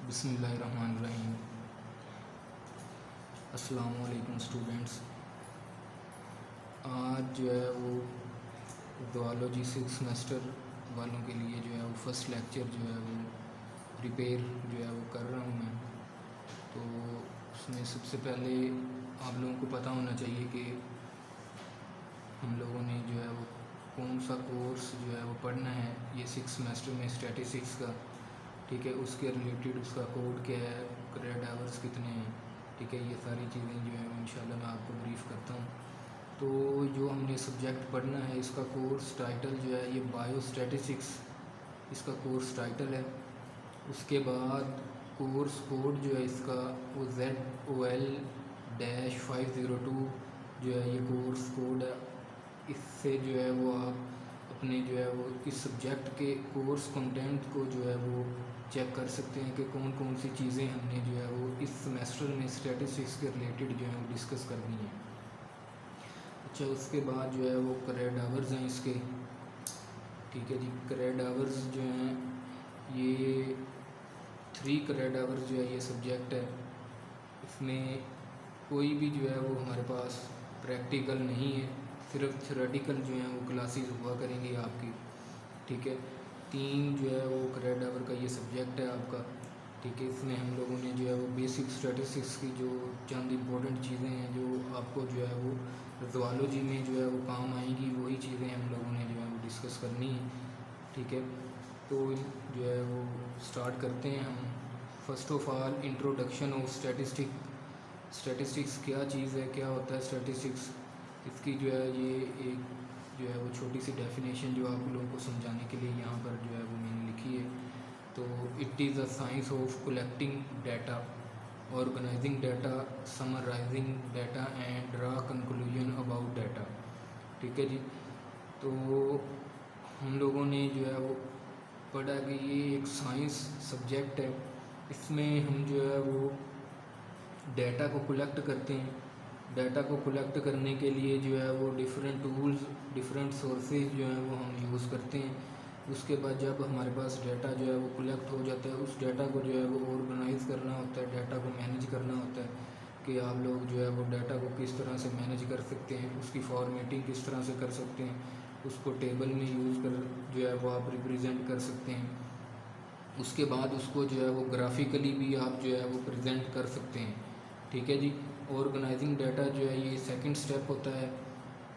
بسم اللہ الرحمن الرحیم۔ السلام علیکم اسٹوڈنٹس۔ آج جو ہے وہ زوالوجی 6 سیمسٹر والوں کے لیے جو ہے وہ فرسٹ لیکچر جو ہے وہ پریپیئر جو ہے وہ کر رہا ہوں میں۔ تو اس میں سب سے پہلے آپ لوگوں کو پتہ ہونا چاہیے کہ ہم لوگوں نے جو ہے وہ کون سا کورس جو ہے وہ پڑھنا ہے یہ 6 سیمسٹر میں اسٹیٹسٹکس کا، ٹھیک ہے۔ اس کے ریلیٹڈ اس کا کوڈ کیا ہے، کریڈٹ آورس کتنے ہیں، ٹھیک ہے۔ یہ ساری چیزیں جو ہیں انشاءاللہ میں آپ کو بریف کرتا ہوں۔ تو جو ہم نے سبجیکٹ پڑھنا ہے اس کا کورس ٹائٹل جو ہے یہ بایو اسٹیٹسٹکس اس کا کورس ٹائٹل ہے۔ اس کے بعد کورس کوڈ جو ہے اس کا وہ ZOL-502 جو ہے یہ کورس کوڈ ہے۔ اس سے جو ہے وہ آپ اپنے جو ہے وہ اس سبجیکٹ کے کورس کنٹینٹ کو جو ہے وہ چیک کر سکتے ہیں کہ کون کون سی چیزیں ہم نے جو ہے وہ اس سیمیسٹر میں اسٹیٹسٹکس کے ریلیٹڈ جو ہے وہ ڈسکس کرنی ہے۔ اچھا، اس کے بعد جو ہے وہ کریڈٹ آورز ہیں اس کے، ٹھیک ہے جی۔ کریڈٹ آورز جو ہیں یہ 3 کریڈٹ آورز جو ہے یہ سبجیکٹ ہے۔ اس میں کوئی بھی جو ہے وہ ہمارے پاس پریکٹیکل نہیں ہے، صرف تھیوریٹیکل جو ہیں وہ کلاسز ہوا کریں گی آپ کی، ٹھیک ہے۔ 3 جو ہے وہ کریڈٹ آور کا یہ سبجیکٹ ہے آپ کا، ٹھیک ہے۔ اس میں ہم لوگوں نے جو ہے وہ بیسک اسٹیٹسٹکس کی جو چند امپورٹنٹ چیزیں ہیں جو آپ کو جو ہے وہ زوالوجی میں جو ہے وہ کام آئیں گی، وہی چیزیں ہم لوگوں نے جو ہے وہ ڈسکس کرنی ہے، ٹھیک ہے۔ تو جو ہے وہ سٹارٹ کرتے ہیں ہم۔ First of all introduction of statistics کیا چیز ہے، کیا ہوتا ہے اسٹیٹسٹکس، اس کی جو ہے یہ ایک جو ہے وہ چھوٹی سی ڈیفینیشن جو آپ لوگوں کو سمجھانے کے لیے یہاں پر جو ہے وہ میں نے لکھی ہے۔ تو it is a science of collecting data, organising data, summarising data and draw conclusion about data, ٹھیک ہے جی۔ تو ہم لوگوں نے جو ہے وہ پڑھا کہ یہ ایک سائنس سبجیکٹ ہے۔ اس میں ہم جو ہے وہ ڈیٹا کو کلیکٹ کرتے ہیں۔ ڈیٹا کو کلیکٹ کرنے کے لیے جو ہے وہ ڈفرینٹ ٹولز، ڈفرینٹ سورسز جو ہیں وہ ہم یوز کرتے ہیں۔ اس کے بعد جب ہمارے پاس ڈیٹا جو ہے وہ کلیکٹ ہو جاتا ہے، اس ڈیٹا کو جو ہے وہ آرگنائز کرنا ہوتا ہے، ڈیٹا کو مینیج کرنا ہوتا ہے کہ آپ لوگ جو ہے وہ ڈیٹا کو کس طرح سے مینیج کر سکتے ہیں، اس کی فارمیٹنگ کس طرح سے کر سکتے ہیں، اس کو ٹیبل میں یوز کر جو ہے وہ آپ ریپرزینٹ کر سکتے ہیں۔ اس کے بعد اس کو جو ہے وہ گرافیکلی بھی آپ جو ہے وہ پریزنٹ کر سکتے ہیں، ٹھیک ہے جی۔ آرگنائزنگ ڈیٹا جو ہے یہ سیکنڈ سٹیپ ہوتا ہے۔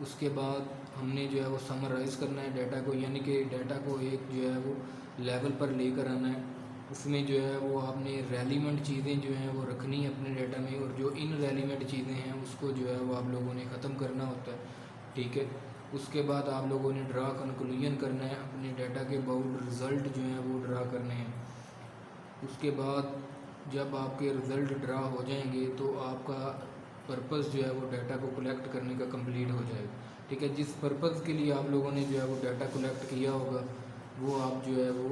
اس کے بعد ہم نے جو ہے وہ سمرائز کرنا ہے ڈیٹا کو، یعنی کہ ڈیٹا کو ایک جو ہے وہ لیول پر لے کر آنا ہے۔ اس میں جو ہے وہ آپ نے ریلیونٹ چیزیں جو ہیں وہ رکھنی ہے اپنے ڈیٹا میں، اور جو ان ریلیونٹ چیزیں ہیں اس کو جو ہے وہ آپ لوگوں نے ختم کرنا ہوتا ہے، ٹھیک ہے۔ اس کے بعد آپ لوگوں نے ڈرا کنکلوژن کرنا ہے، اپنے ڈیٹا کے اباؤٹ رزلٹ جو ہیں وہ ڈرا کرنے ہیں۔ اس کے بعد جب آپ کے رزلٹ ڈرا ہو جائیں گے تو آپ کا پرپس جو ہے وہ ڈیٹا کو کلیکٹ کرنے کا کمپلیٹ ہو جائے گا، ٹھیک ہے۔ جس پرپس کے لیے آپ لوگوں نے جو ہے وہ ڈیٹا کلیکٹ کیا ہوگا وہ آپ جو ہے وہ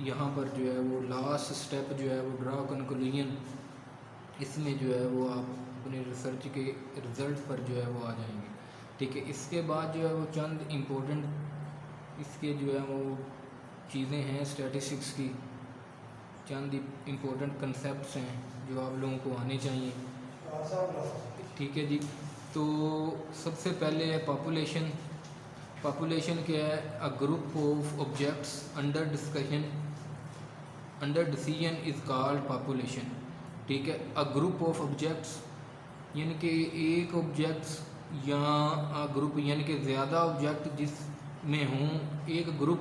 یہاں پر جو ہے وہ لاسٹ سٹیپ جو ہے وہ ڈرا کنکلوژن، اس میں جو ہے وہ آپ اپنے ریسرچ کے رزلٹ پر جو ہے وہ آ جائیں گے، ٹھیک ہے۔ اس کے بعد جو ہے وہ چند امپورٹنٹ اس کے جو ہے وہ چیزیں ہیں اسٹیٹسٹکس کی، چند امپورٹنٹ کنسیپٹس ہیں جو آپ لوگوں کو آنے چاہیے، ٹھیک ہے جی۔ تو سب سے پہلے ہے پاپولیشن۔ پاپولیشن کیا ہے؟ A group of objects under discussion under decision is called population, ٹھیک ہے۔ اے گروپ آف آبجیکٹس یعنی کہ ایک آبجیکٹس یا گروپ یعنی کہ زیادہ آبجیکٹ جس میں ہوں، ایک گروپ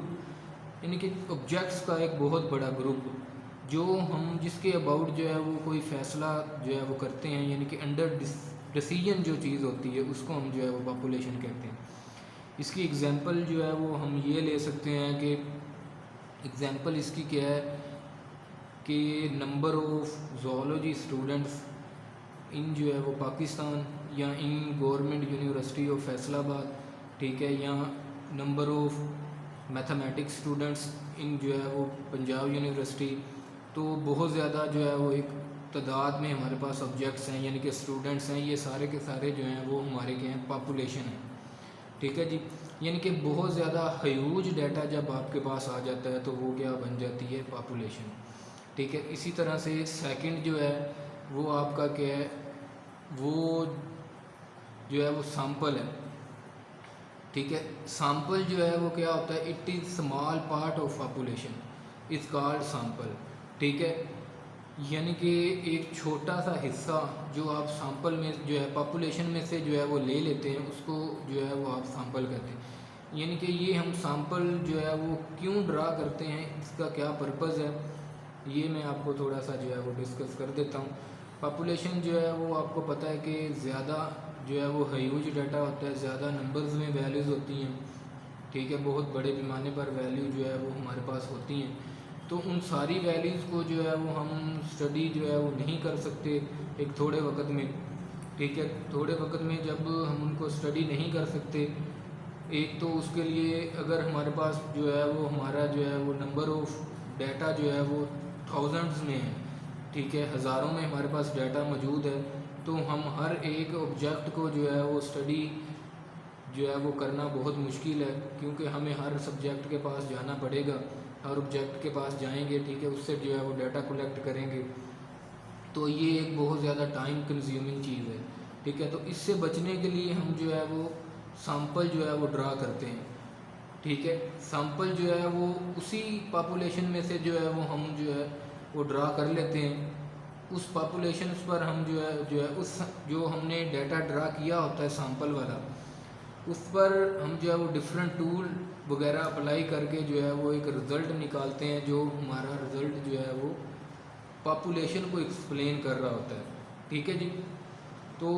یعنی کہ آبجیکٹس کا ایک بہت بڑا گروپ جو ہم جس کے اباؤٹ جو ہے وہ کوئی فیصلہ جو ہے وہ کرتے ہیں، یعنی کہ انڈر ڈیسیژن جو چیز ہوتی ہے اس کو ہم جو ہے وہ پاپولیشن کہتے ہیں۔ اس کی اگزامپل جو ہے وہ ہم یہ لے سکتے ہیں کہ اگزامپل اس کی کیا ہے کہ نمبر آف زوالوجی اسٹوڈنٹس ان جو ہے وہ پاکستان یا ان گورنمنٹ یونیورسٹی آف فیصل آباد، ٹھیک ہے، یا نمبر آف میتھمیٹکس اسٹوڈنٹس ان جو ہے وہ پنجاب یونیورسٹی۔ تو بہت زیادہ جو ہے وہ ایک تعداد میں ہمارے پاس آبجیکٹس ہیں یعنی کہ اسٹوڈنٹس ہیں، یہ سارے کے سارے جو ہیں وہ ہمارے کے ہیں پاپولیشن ہے، ٹھیک ہے جی۔ یعنی کہ بہت زیادہ ہیوج ڈیٹا جب آپ کے پاس آ جاتا ہے تو وہ کیا بن جاتی ہے؟ پاپولیشن۔ ٹھیک ہے. اسی طرح سے سیکنڈ جو ہے وہ آپ کا کیا ہے، وہ جو ہے وہ سیمپل ہے. ٹھیک ہے. سیمپل جو ہے وہ کیا ہوتا ہے، it is small part of population is called sample. ٹھیک ہے. یعنی کہ ایک چھوٹا سا حصہ جو آپ سیمپل میں جو ہے پاپولیشن میں سے جو ہے وہ لے لیتے ہیں، اس کو جو ہے وہ آپ سیمپل کہتے ہیں. یعنی کہ یہ ہم سیمپل جو ہے وہ کیوں ڈرا کرتے ہیں، اس کا کیا پرپز ہے، یہ میں آپ کو تھوڑا سا جو ہے وہ ڈسکس کر دیتا ہوں. پاپولیشن جو ہے وہ آپ کو پتہ ہے کہ زیادہ جو ہے وہ ہیوج ڈیٹا ہوتا ہے، زیادہ نمبرز میں ویلیوز ہوتی ہیں. ٹھیک ہے. بہت بڑے پیمانے پر ویلیو جو ہے وہ ہمارے پاس ہوتی ہیں. تو ان ساری ویلیوز کو جو ہے وہ ہم اسٹڈی جو ہے وہ نہیں کر سکتے ایک تھوڑے وقت میں. ٹھیک ہے. تھوڑے وقت میں جب ہم ان کو اسٹڈی نہیں کر سکتے، ایک تو اس کے لیے اگر ہمارے پاس جو ہے وہ ہمارا جو ہے وہ نمبر آف ڈیٹا جو ہے وہ تھاؤزنڈز میں ہے. ٹھیک ہے. ہزاروں میں ہمارے پاس ڈیٹا موجود ہے، تو ہم ہر ایک آبجیکٹ کو جو ہے وہ اسٹڈی جو ہے وہ کرنا بہت مشکل ہے، کیونکہ ہمیں ہر سبجیکٹ کے پاس جانا پڑے گا، ہر آبجیکٹ کے پاس جائیں گے. ٹھیک ہے. اس سے جو ہے وہ ڈیٹا کلیکٹ کریں گے، تو یہ ایک بہت زیادہ ٹائم کنزیومنگ چیز ہے. ٹھیک ہے. تو اس سے بچنے کے لیے ہم جو ہے وہ سیمپل جو ہے وہ ڈرا کرتے ہیں. ٹھیک ہے. سیمپل جو ہے وہ اسی پاپولیشن میں سے جو ہے وہ ہم جو ہے وہ ڈرا کر لیتے ہیں. اس پاپولیشنس پر ہم جو ہے اس جو ہم نے ڈیٹا ڈرا کیا ہوتا ہے سیمپل والا، اس پر ہم جو ہے وہ ڈفرینٹ ٹول وغیرہ اپلائی کر کے جو ہے وہ ایک رزلٹ نکالتے ہیں، جو ہمارا رزلٹ جو ہے وہ پاپولیشن کو ایکسپلین کر رہا ہوتا ہے. ٹھیک ہے جی. تو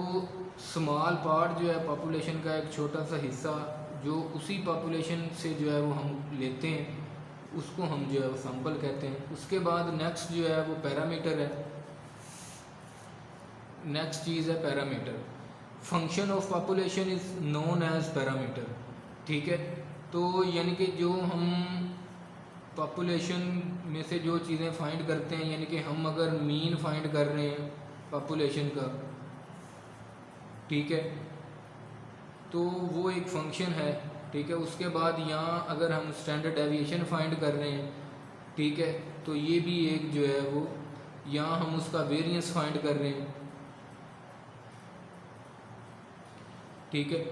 اسمال پارٹ جو ہے پاپولیشن کا ایک چھوٹا سا حصہ جو اسی پاپولیشن سے جو ہے وہ ہم لیتے ہیں، اس کو ہم جو ہے وہ سیمپل کہتے ہیں. اس کے بعد نیکسٹ جو ہے وہ پیرامیٹر ہے. نیکسٹ چیز ہے parameter. Function of population is known as parameter. ٹھیک ہے. تو یعنی کہ جو ہم پاپولیشن میں سے جو چیزیں فائنڈ کرتے ہیں، یعنی کہ ہم اگر مین فائنڈ کر رہے ہیں پاپولیشن کا، ٹھیک ہے، تو وہ ایک فنکشن ہے. ٹھیک ہے. اس کے بعد یہاں اگر ہم اسٹینڈرڈ ڈیویشن فائنڈ کر رہے ہیں، ٹھیک ہے، تو یہ بھی ایک جو ہے وہ یہاں ہم اس کا ویریئنس فائنڈ کر رہے ہیں. ٹھیک ہے.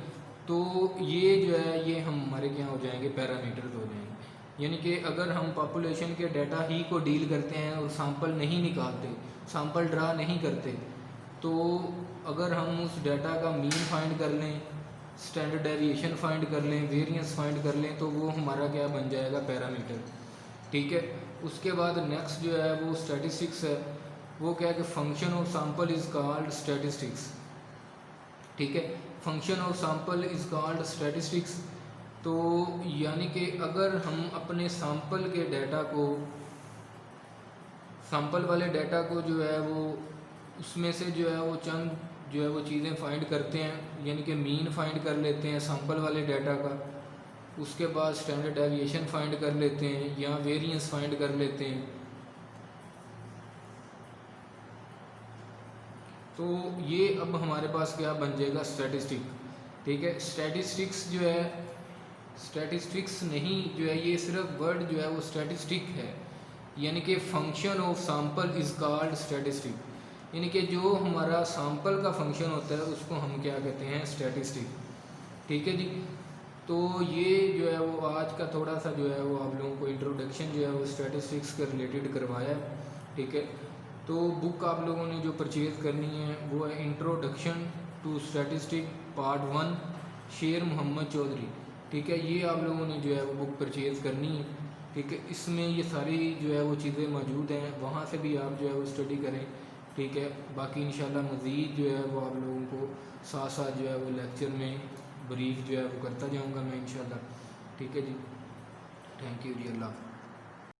تو یہ جو ہے یہ ہمارے کیا ہو جائیں گے، پیرامیٹرز ہو جائیں گے. یعنی کہ اگر ہم پاپولیشن کے ڈیٹا ہی کو ڈیل کرتے ہیں اور سیمپل نہیں نکالتے، سیمپل ڈرا نہیں کرتے، تو اگر ہم اس ڈیٹا کا مین فائنڈ کر لیں، اسٹینڈرڈ ڈیویشن فائنڈ کر لیں، ویریئنس فائنڈ کر لیں، تو وہ ہمارا کیا بن جائے گا، پیرامیٹر. ٹھیک ہے. اس کے بعد نیکسٹ جو ہے وہ اسٹیٹسٹکس ہے. وہ کیا ہے کہ function of sample is called statistics. ٹھیک ہے. Function of sample is called statistics. تو یعنی کہ اگر ہم اپنے سیمپل کے ڈیٹا کو، سیمپل والے ڈیٹا کو جو ہے وہ اس میں سے جو ہے وہ چند جو ہے وہ چیزیں فائنڈ کرتے ہیں، یعنی کہ مین فائنڈ کر لیتے ہیں سیمپل والے ڈیٹا کا، اس کے بعد اسٹینڈرڈ ڈیویشن فائنڈ کر لیتے ہیں یا ویریئنس فائنڈ کر لیتے ہیں، تو یہ اب ہمارے پاس کیا بن جائے گا، اسٹیٹسٹک. ٹھیک ہے. اسٹیٹسٹکس جو ہے، اسٹیٹسٹکس نہیں جو ہے، یہ صرف ورڈ جو ہے وہ اسٹیٹسٹک ہے. یعنی کہ function of sample is called statistic. یعنی کہ جو ہمارا سیمپل کا فنکشن ہوتا ہے اس کو ہم کیا کہتے ہیں، اسٹیٹسٹک. ٹھیک ہے جی. تو یہ جو ہے وہ آج کا تھوڑا سا جو ہے وہ آپ لوگوں کو انٹروڈکشن جو ہے وہ اسٹیٹسٹکس کے ریلیٹڈ کروایا. ٹھیک ہے. تو بک آپ لوگوں نے جو پرچیز کرنی ہے وہ ہے انٹروڈکشن ٹو اسٹیٹسٹک پارٹ 1، شیر محمد چودھری. ٹھیک ہے. یہ آپ لوگوں نے جو ہے وہ بک پرچیز کرنی ہے. ٹھیک ہے. اس میں یہ ساری جو ہے وہ چیزیں موجود ہیں، وہاں سے بھی آپ جو ہے وہ اسٹڈی کریں. ٹھیک ہے. باقی انشاءاللہ مزید جو ہے وہ آپ لوگوں کو ساتھ ساتھ جو ہے وہ لیکچر میں بریف جو ہے وہ کرتا جاؤں گا میں انشاءاللہ. ٹھیک ہے جی. Thank you G. اللہ